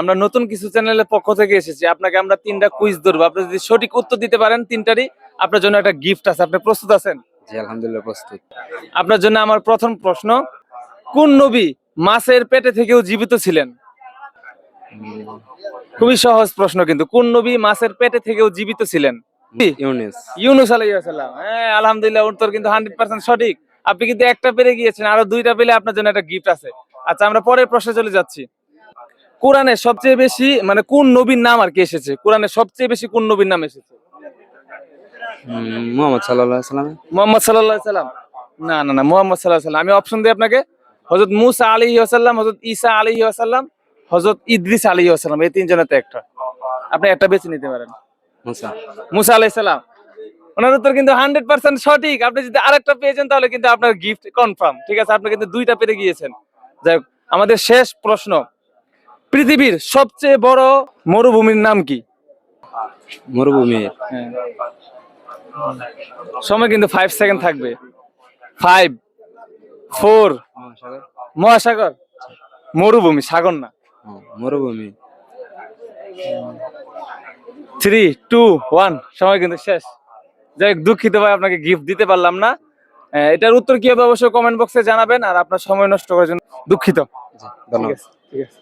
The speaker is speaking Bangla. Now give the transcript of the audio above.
আমরা নতুন কিছু চ্যানেলের পক্ষ থেকে এসেছি, আপনাকে আমরা 3টা কুইজ ধরবো। আপনি যদি সঠিক উত্তর দিতে পারেন 3টারই, আপনার জন্য একটা গিফট আছে। আপনি প্রস্তুত আছেন? জি আলহামদুলিল্লাহ প্রস্তুত। আপনার জন্য আমার প্রথম প্রশ্ন, কোন নবী মাছের পেটে থেকেও জীবিত ছিলেন? খুবই সহজ প্রশ্ন, কিন্তু কোন নবী মাছের পেটে থেকেও জীবিত ছিলেন? ইউনুস। ইউনূস আলাইহিস সালাম। হ্যাঁ, আলহামদুলিল্লাহ, উত্তর কিন্তু 100% সঠিক। আপনি কিন্তু একটা পেরে গিয়েছেন, আরো 2টা পেলে আপনার জন্য একটা গিফট আছে। আচ্ছা, আমরা পরের প্রশ্নে চলে যাচ্ছি। কোরআনে সবচেয়ে বেশি মানে কোন নবীর নাম আর কি এসেছে? কোরআনে সবচেয়ে বেশি কোন নবীর নাম এসেছে? মুহাম্মদ সাল্লাল্লাহু আলাইহি সাল্লাম। মুহাম্মদ সাল্লাল্লাহু আলাইহি সাল্লাম? না না না, মুহাম্মদ সাল্লাল্লাহু আলাইহি সাল্লাম। আমি অপশন দিই আপনাকে, হযরত মূসা আলাইহিস সালাম, হযরত ঈসা আলাইহিস সালাম, হযরত ইদ্রিস আলাইহিস সালাম। এই তিনজনেতে একটা, আপনি একটা বেছে নিতে পারেন। মুসা। মুসা আলাইহিস সালাম। ওনার উত্তর কিন্তু 100% সঠিক। আপনি যদি আরেকটা পেয়েছেন তাহলে কিন্তু আপনার গিফট কনফার্ম। ঠিক আছে, আপনি কিন্তু 2টা পেরে গিয়েছেন। যাই হোক, আমাদের শেষ প্রশ্ন, পৃথিবীর সবচেয়ে বড় মরুভূমির নাম কি? মরুভূমি। হ্যাঁ, সময় কিন্তু 5 সেকেন্ড থাকবে। 5, 4, মহাসাগর। মহাসাগর। মরুভূমি, সাগর না। মরুভূমি। 3, 2, 1, সময় কিন্তু শেষ। যাই হোক, দুঃখিত ভাই, আপনাকে গিফট দিতে পারলাম না। এটার উত্তর কি হবে অবশ্যই কমেন্ট বক্সে জানাবেন। আর আপনার সময় নষ্ট করার জন্য দুঃখিত। জি, ধন্যবাদ। ঠিক আছে।